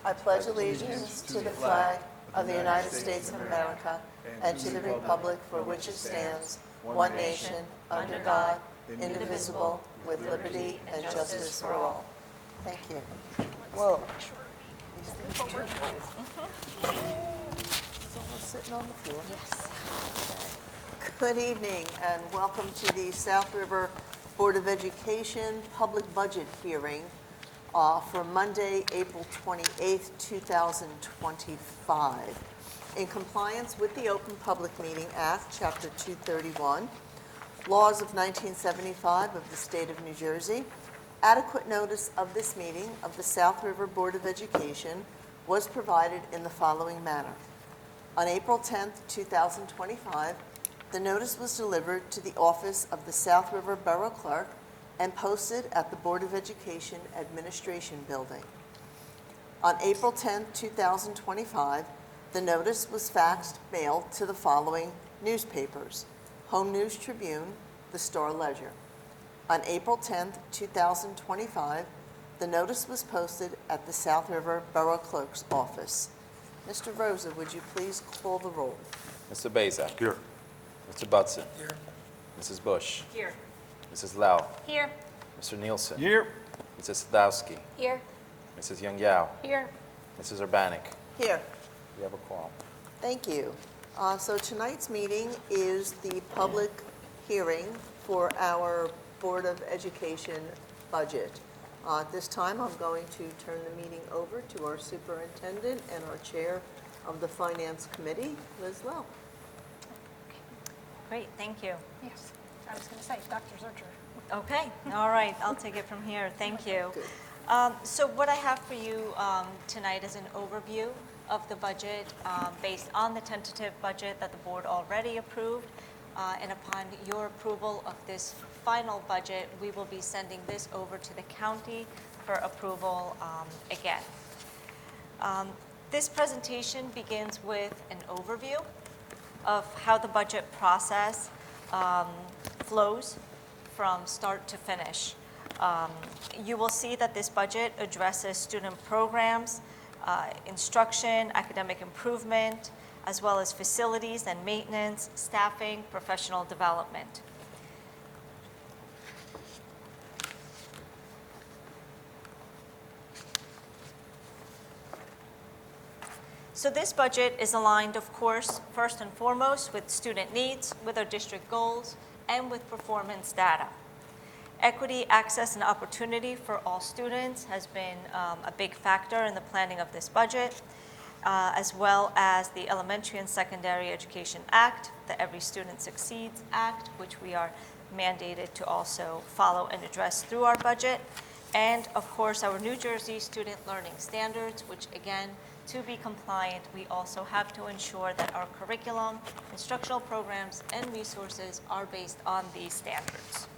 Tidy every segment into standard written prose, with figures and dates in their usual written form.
I pledge allegiance to the flag of the United States of America and to the republic for which it stands, one nation, under God, indivisible, with liberty and justice for all. Thank you. Whoa. Someone sitting on the floor. Yes. Good evening and welcome to the South River Board of Education Public Budget Hearing for Monday, April 28th, 2025. In compliance with the Open Public Meeting Act, Chapter 231, Laws of 1975 of the State of New Jersey, adequate notice of this meeting of the South River Board of Education was provided in the following manner. On April 10th, 2025, the notice was delivered to the office of the South River Borough Clerk and posted at the Board of Education Administration Building. On April 10, 2025, the notice was faxed, mailed to the following newspapers: Home News Tribune, the Star Ledger. On April 10, 2025, the notice was posted at the South River Borough Clerk's office. Mr. Rosa, would you please call the roll? Mr. Bazak. Here. Mr. Butson. Here. Mrs. Bush. Here. Mrs. Lau. Here. Mr. Nielsen. Here. Mrs. Sadowski. Here. Mrs. Young Yao. Here. Mrs. Urbanik. Here. We have a quorum. Thank you. So tonight's meeting is the public hearing for our Board of Education budget. At this time, I'm going to turn the meeting over to our superintendent and our chair of the Finance Committee, Liz Lowe. Great, thank you. Yes, I was going to say, Dr. Zurcher. Okay, all right, I'll take it from here. Thank you. Good. So what I have for you tonight is an overview of the budget based on the tentative budget that the board already approved. And upon your approval of this final budget, we will be sending this over to the county for approval again. This presentation begins with an overview of how the budget process flows from start to finish. You will see that this budget addresses student programs, instruction, academic improvement, as well as facilities and maintenance, staffing, professional development. So this budget is aligned, of course, first and foremost with student needs, with our district goals, and with performance data. Equity, access, and opportunity for all students has been a big factor in the planning of this budget, as well as the Elementary and Secondary Education Act, the Every Student Succeeds Act, which we are mandated to also follow and address through our budget, and of course our New Jersey Student Learning Standards, which again, to be compliant, we also have to ensure that our curriculum, instructional programs, and resources are based on these standards.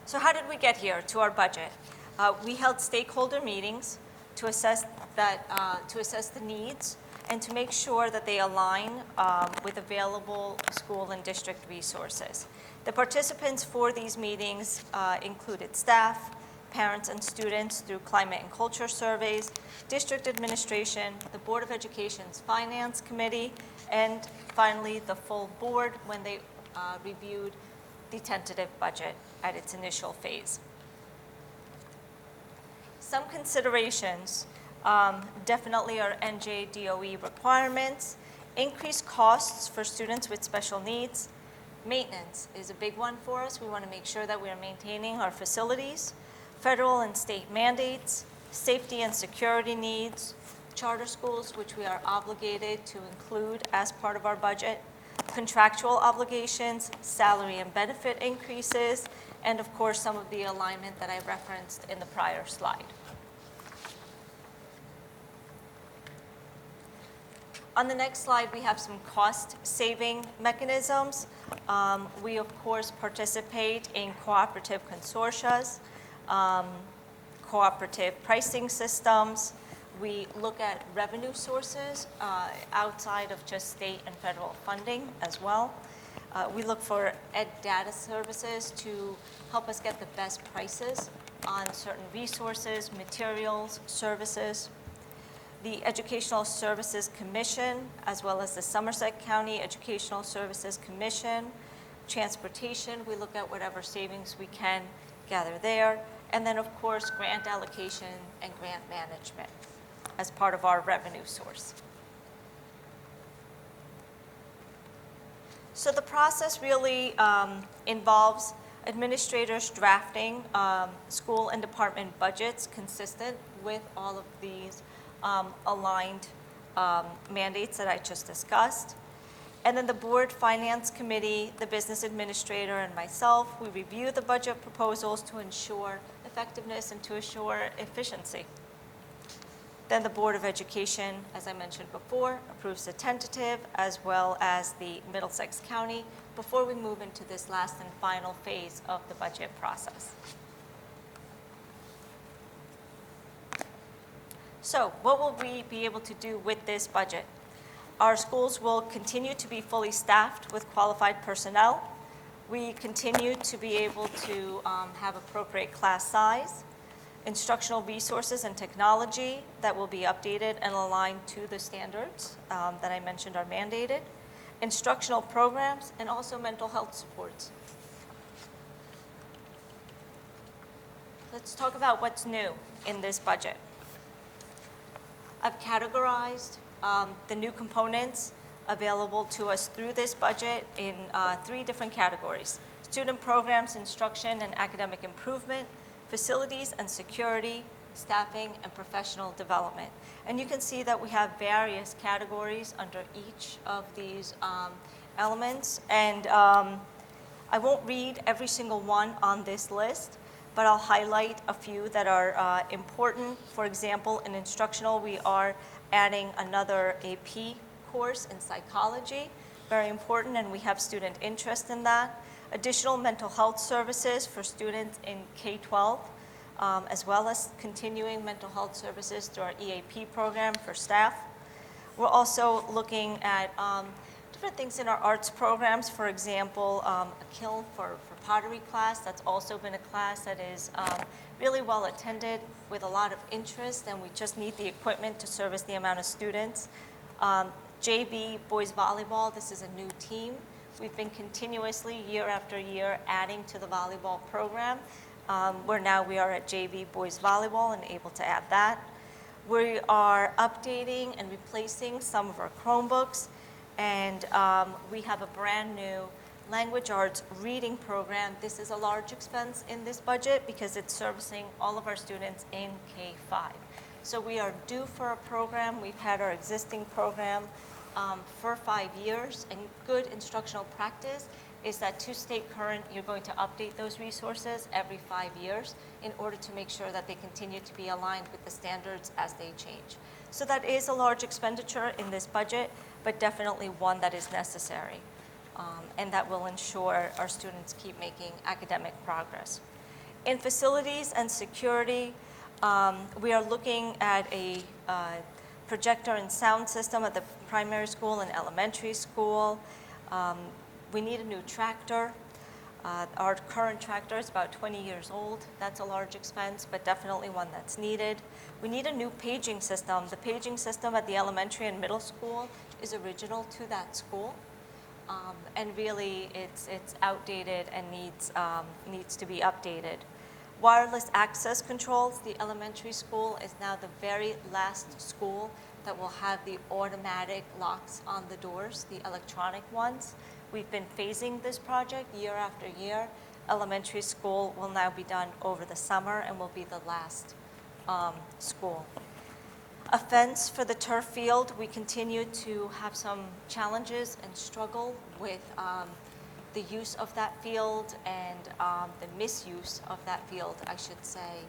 So how did we get here to our budget? We held stakeholder meetings to assess the needs and to make sure that they align with available school and district resources. The participants for these meetings included staff, parents and students through climate and culture surveys, district administration, the Board of Education's Finance Committee, and finally the full board when they reviewed the tentative budget at its initial phase. Some considerations definitely are NJDOE requirements, increased costs for students with special needs. Maintenance is a big one for us. We want to make sure that we are maintaining our facilities. Federal and state mandates, safety and security needs, charter schools, which we are obligated to include as part of our budget, contractual obligations, salary and benefit increases, and of course some of the alignment that I referenced in the prior slide. On the next slide, we have some cost-saving mechanisms. We, of course, participate in cooperative consortia, cooperative pricing systems. We look at revenue sources outside of just state and federal funding as well. We look for ed data services to help us get the best prices on certain resources, materials, services. The Educational Services Commission, as well as the Somerset County Educational Services Commission. Transportation, we look at whatever savings we can gather there. And then, of course, grant allocation and grant management as part of our revenue source. So the process really involves administrators drafting school and department budgets consistent with all of these aligned mandates that I just discussed. And then the board finance committee, the business administrator, and myself, we review the budget proposals to ensure effectiveness and to assure efficiency. Then the Board of Education, as I mentioned before, approves the tentative as well as the Middlesex County before we move into this last and final phase of the budget process. So what will we be able to do with this budget? Our schools will continue to be fully staffed with qualified personnel. We continue to be able to have appropriate class size, instructional resources and technology that will be updated and aligned to the standards that I mentioned are mandated, instructional programs, and also mental health supports. Let's talk about what's new in this budget. I've categorized the new components available to us through this budget in 3 different categories: student programs, instruction and academic improvement, facilities and security, staffing, and professional development. And you can see that we have various categories under each of these elements. And I won't read every single one on this list, but I'll highlight a few that are important. For example, in instructional, we are adding another AP course in psychology, very important, and we have student interest in that. Additional mental health services for students in K-12, as well as continuing mental health services through our EAP program for staff. We're also looking at different things in our arts programs. For example, a kiln for pottery class. That's also been a class that is really well attended with a lot of interest, and we just need the equipment to service the amount of students. JV boys volleyball, this is a new team. We've been continuously, year after year, adding to the volleyball program, where now we are at JV boys volleyball and able to add that. We are updating and replacing some of our Chromebooks, and we have a brand new language arts reading program. This is a large expense in this budget because it's servicing all of our students in K-5. So we are due for a program. We've had our existing program for 5 years, and good instructional practice is that to stay current, you're going to update those resources every 5 years in order to make sure that they continue to be aligned with the standards as they change. So that is a large expenditure in this budget, but definitely one that is necessary, and that will ensure our students keep making academic progress. In facilities and security, we are looking at a projector and sound system at the primary school and elementary school. We need a new tractor. Our current tractor is about 20 years old. That's a large expense, but definitely one that's needed. We need a new paging system. The paging system at the elementary and middle school is original to that school. And really, it's outdated and needs to be updated. Wireless access controls, the elementary school is now the very last school that will have the automatic locks on the doors, the electronic ones. We've been phasing this project year after year. Elementary school will now be done over the summer and will be the last school. A fence for the turf field, we continue to have some challenges and struggle with the use of that field and the misuse of that field, I should say.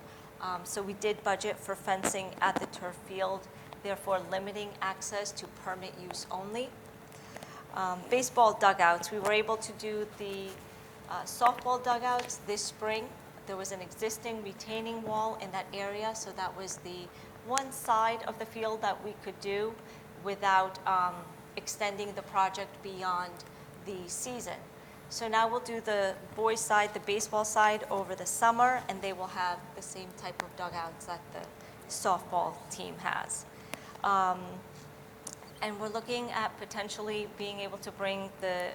So we did budget for fencing at the turf field, therefore limiting access to permit use only. Baseball dugouts, we were able to do the softball dugouts this spring. There was an existing retaining wall in that area, so that was the one side of the field that we could do without extending the project beyond the season. So now we'll do the boys' side, the baseball side over the summer, and they will have the same type of dugouts that the softball team has. And we're looking at potentially being able to bring the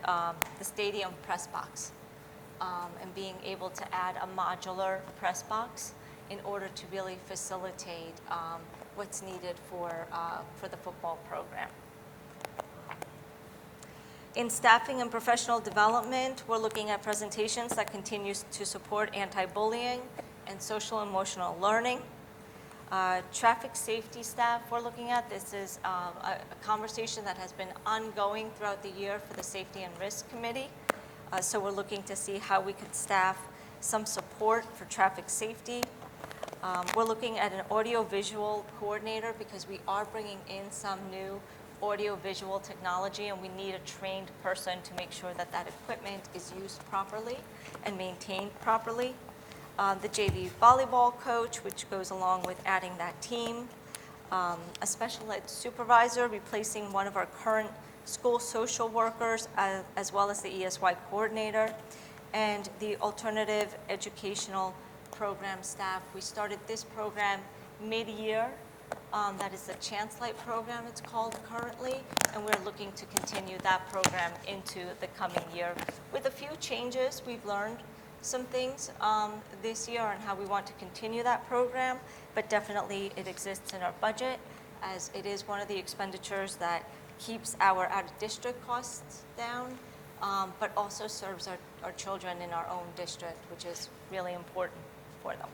stadium press box and being able to add a modular press box in order to really facilitate what's needed for the football program. In staffing and professional development, we're looking at presentations that continues to support anti-bullying and social emotional learning. Traffic safety staff we're looking at. This is a conversation that has been ongoing throughout the year for the Safety and Risk Committee. So we're looking to see how we could staff some support for traffic safety. We're looking at an audio-visual coordinator because we are bringing in some new audio-visual technology, and we need a trained person to make sure that that equipment is used properly and maintained properly. The JV volleyball coach, which goes along with adding that team. A special ed supervisor, replacing one of our current school social workers, as well as the ESY coordinator, and the alternative educational program staff. We started this program mid-year. That is the Chance Light program, it's called currently, and we're looking to continue that program into the coming year. With a few changes, we've learned some things this year on how we want to continue that program, but definitely it exists in our budget as it is one of the expenditures that keeps our out-of-district costs down, but also serves our children in our own district, which is really important for them.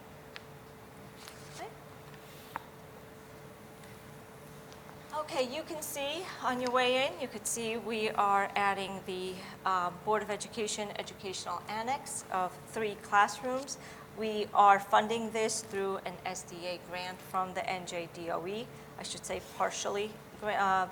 Okay, you can see on your way in, you could see we are adding the Board of Education Educational Annex of 3 classrooms. We are funding this through an SDA grant from the NJDOE, I should say partially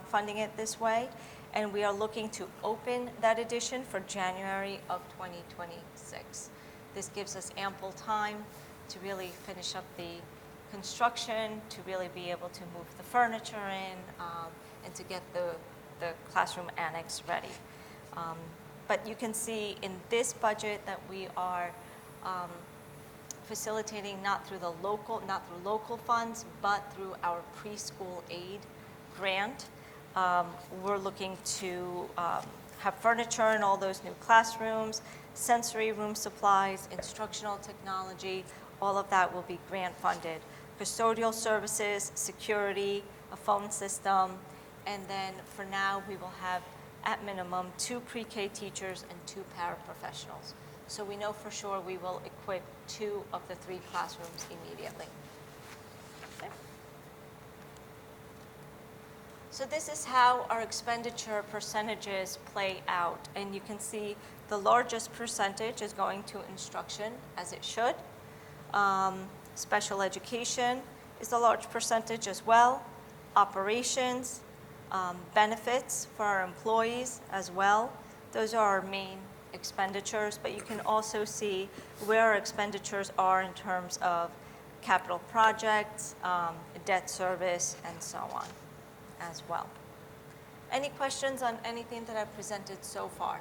funding it this way. And we are looking to open that addition for January of 2026. This gives us ample time to really finish up the construction, to really be able to move the furniture in, and to get the classroom annex ready. But you can see in this budget that we are facilitating not through local funds, but through our preschool aid grant. We're looking to have furniture in all those new classrooms, sensory room supplies, instructional technology, all of that will be grant funded. Custodial services, security, a phone system, and then for now we will have at minimum 2 pre-K teachers and 2 paraprofessionals. So we know for sure we will equip 2 of the 3 classrooms immediately. Okay. So this is how our expenditure percentages play out, and you can see the largest percentage is going to instruction, as it should. Special education is a large percentage as well. Operations, benefits for our employees as well. Those are our main expenditures, but you can also see where our expenditures are in terms of capital projects, debt service, and so on as well. Any questions on anything that I've presented so far?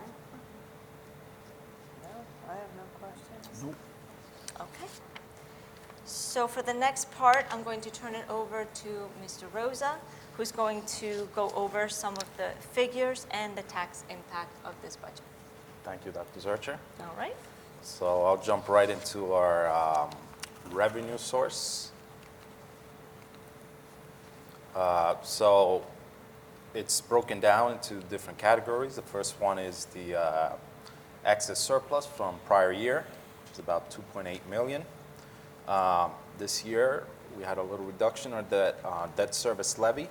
No, I have no questions. Nope. Okay. So for the next part, I'm going to turn it over to Mr. Rosa, who's going to go over some of the figures and the tax impact of this budget. Thank you, Dr. Zurcher. All right. So I'll jump right into our revenue source. So it's broken down into different categories. The first one is the excess surplus from prior year. It's about $2.8 million. This year, we had a little reduction on the debt service levy.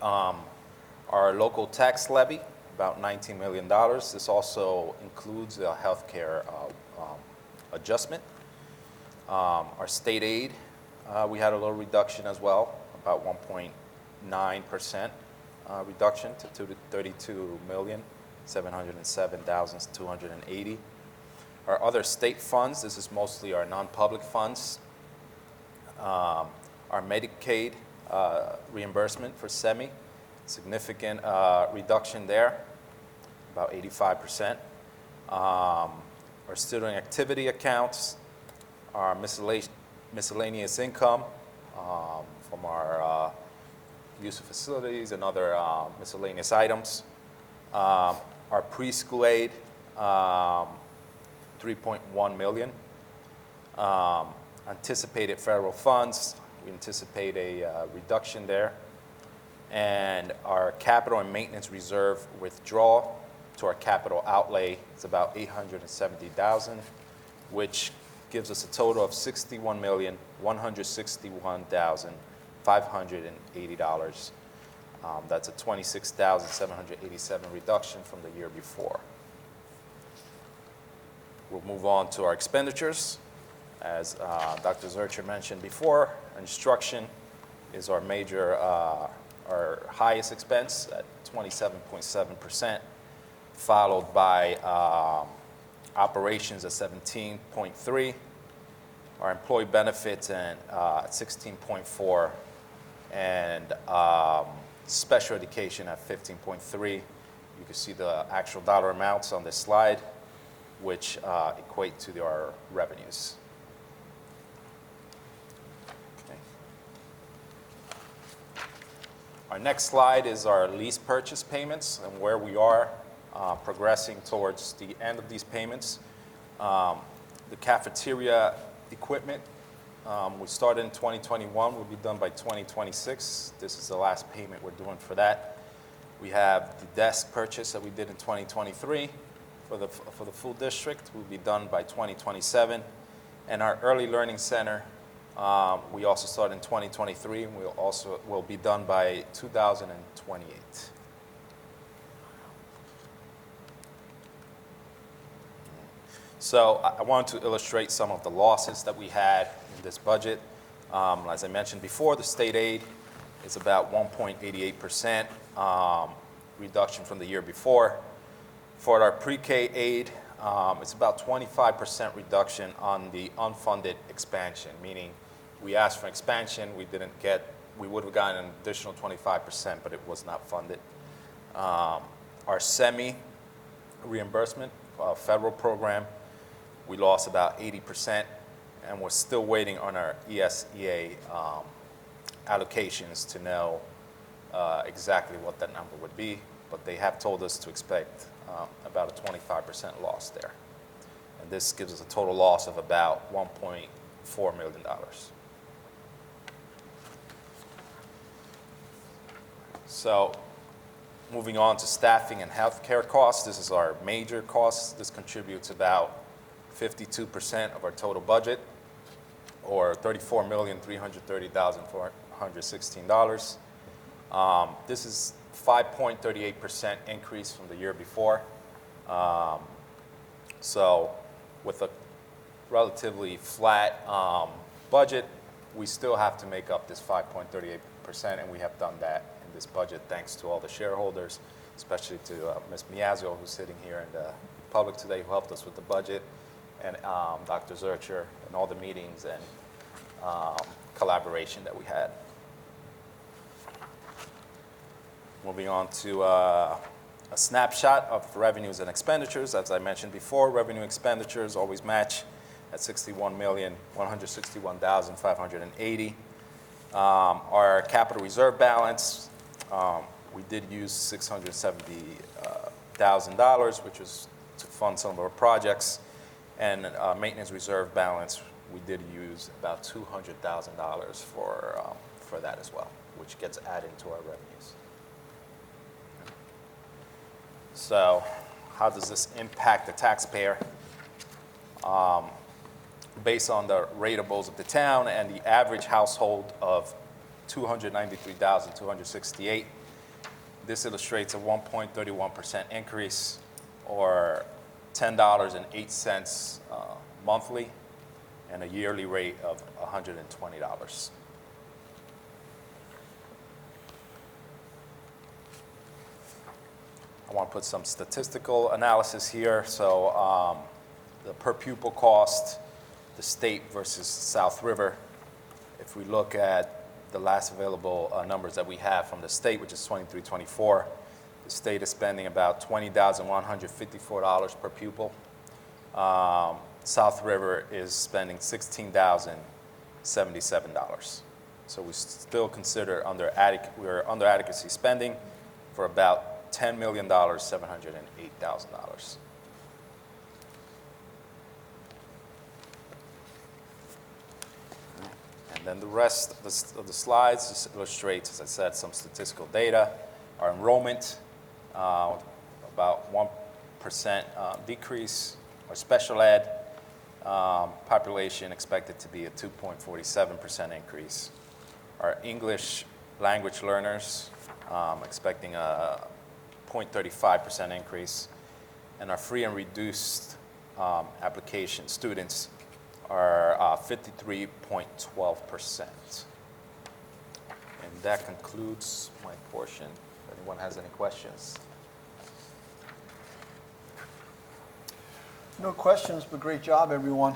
Our local tax levy, about $19 million. This also includes a healthcare adjustment. Our state aid, we had a little reduction as well, about 1.9% reduction to $32,707,280. Our other state funds, this is mostly our non-public funds. Our Medicaid reimbursement for SEMI, significant reduction there, about 85%. our student activity accounts, our miscellaneous income from our use of facilities and other miscellaneous items. Our preschool aid, 3.1 million. Anticipated federal funds, we anticipate a reduction there. And our capital and maintenance reserve withdrawal to our capital outlay is about $870,000, which gives us a total of $61,161,580. That's a $26,787 reduction from the year before. We'll move on to our expenditures. As Dr. Zurcher mentioned before, instruction is our major, our highest expense at 27.7%, followed by operations at 17.3%, our employee benefits at 16.4%, and special education at 15.3%. You can see the actual dollar amounts on this slide, which equate to our revenues. Okay. Our next slide is our lease purchase payments and where we are progressing towards the end of these payments. The cafeteria equipment, we started in 2021, will be done by 2026. This is the last payment we're doing for that. We have the desk purchase that we did in 2023 for the full district, will be done by 2027. And our early learning center, we also started in 2023, and will be done by 2028. So I want to illustrate some of the losses that we had in this budget. As I mentioned before, the state aid is about 1.88% reduction from the year before. For our pre-K aid, it's about 25% reduction on the unfunded expansion, meaning we asked for expansion, we would have gotten an additional 25%, but it was not funded. Our SEMI reimbursement, federal program, we lost about 80%, and we're still waiting on our ESEA allocations to know exactly what that number would be, but they have told us to expect about a 25% loss there. And this gives us a total loss of about $1.4 million. So moving on to staffing and healthcare costs, this is our major cost. This contributes about 52% of our total budget, or $34,330,416. This is 5.38% increase from the year before. So with a relatively flat budget, we still have to make up this 5.38%, and we have done that in this budget thanks to all the shareholders, especially to Ms. Miazio, who's sitting here in the public today, who helped us with the budget, and Dr. Zurcher, and all the meetings and collaboration that we had. Moving on to a snapshot of revenues and expenditures. As I mentioned before, revenue expenditures always match at $61,161,580. Our capital reserve balance, we did use $670,000, which was to fund some of our projects. And maintenance reserve balance, we did use about $200,000 for that as well, which gets added to our revenues. So how does this impact the taxpayer? Based on the ratables of the town and the average household of $293,268, this illustrates a 1.31% increase, or $10.08 monthly, and a yearly rate of $120. I want to put some statistical analysis here. So the per pupil cost, the state versus South River. If we look at the last available numbers that we have from the state, which is 23-24, the The state is spending about $20,154 per pupil. South River is spending $16,077. So we still consider we're under adequacy spending for about $10,708,000. And then the rest of the slides just illustrates, as I said, some statistical data. Our enrollment, about 1% decrease. Our special ed population expected to be a 2.47% increase. Our English language learners expecting a 0.35% increase. And our free and reduced application students are 53.12%. And that concludes my portion. If anyone has any questions. No questions, but great job, everyone.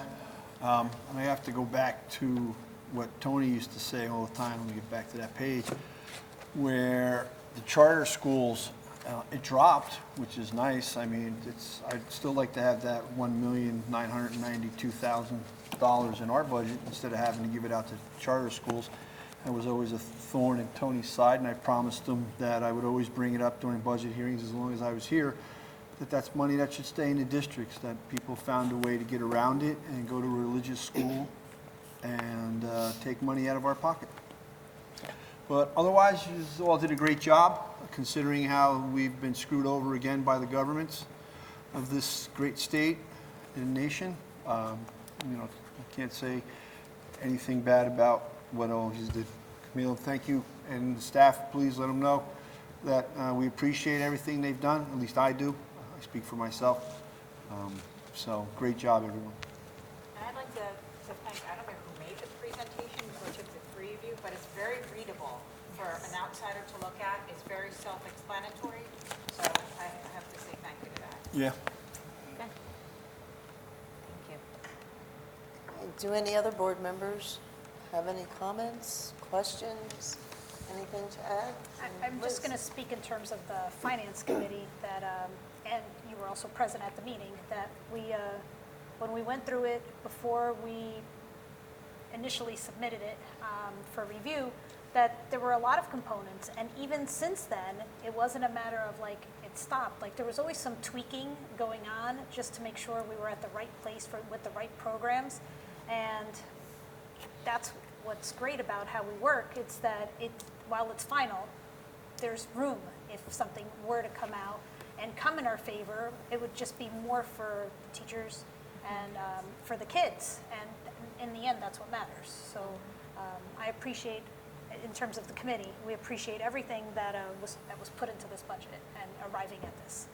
And I have to go back to what Tony used to say all the time when we get back to that page, where the charter schools, it dropped, which is nice. I mean, I'd still like to have that $1,992,000 in our budget instead of having to give it out to charter schools. That was always a thorn in Tony's side, and I promised him that I would always bring it up during budget hearings as long as I was here, that's money that should stay in the districts, that people found a way to get around it and go to a religious school and take money out of our pocket. But otherwise, you all did a great job, considering how we've been screwed over again by the governments of this great state and nation. I can't say anything bad about what all you did. Camille, thank you, and staff, please let them know that we appreciate everything they've done, at least I do. I speak for myself. So great job, everyone. And I'd like to thank, I don't know who made the presentation, which of the three of you, but it's very readable for an outsider to look at. It's very self-explanatory, so I have to say thank you to that. Yeah. Thank you. Do any other board members have any comments, questions, anything to add? I'm just Liz? going to speak in terms of the Finance Committee that, and you were also present at the meeting, that when we went through it before we initially submitted it for review, that there were a lot of components, and even since then, it wasn't a matter of like it stopped. Like there was always some tweaking going on just to make sure we were at the right place with the right programs, and that's what's great about how we work. It's that while it's final, there's room if something were to come out and come in our favor. It would just be more for teachers and for the kids, and in the end, that's what matters. So I appreciate, in terms of the committee, we appreciate everything that was put into this budget and arriving at this.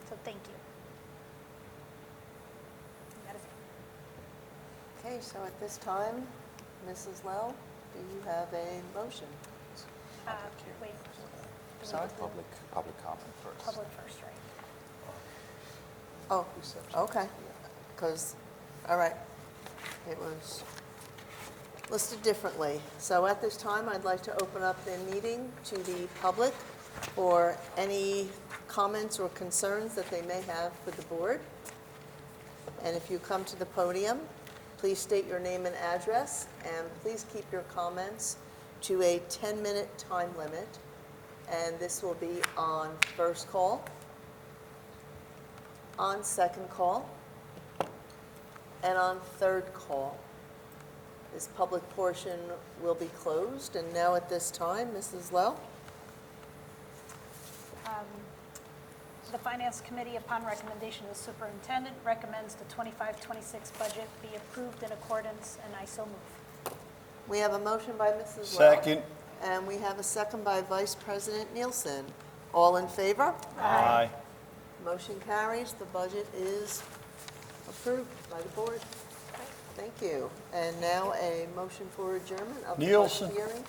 So thank you. That is it. Okay, so at this time, Mrs. Lell, do you have a motion? Wait. Sorry? Public comment first. Public first, right? Oh, okay, because, all right, it was listed differently. So at this time, I'd like to open up the meeting to the public for any comments or concerns that they may have for the board. And if you come to the podium, please state your name and address, and please keep your comments to a 10-minute time limit. And this will be on first call, on second call, and on third call. This public portion will be closed. And now at this time, Mrs. Lowe? The Finance Committee, upon recommendation of the superintendent, recommends the 25-26 budget be approved in accordance, and I so move. We have a motion by Mrs. Lowe. Second. And we have a second by Vice President Nielsen. All in favor? Aye. Motion carries. The budget is approved by the board. Thank you. And now a motion for adjournment of the Nielsen. budget hearing.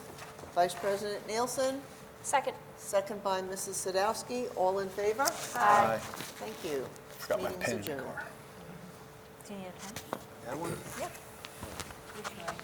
Vice President Nielsen, Second. second by Mrs. Sadowski. All in favor? Aye. Thank you. Forgot my Meeting's pen in the adjourned. car. Do you need a pen? That one? Yep. You can write it.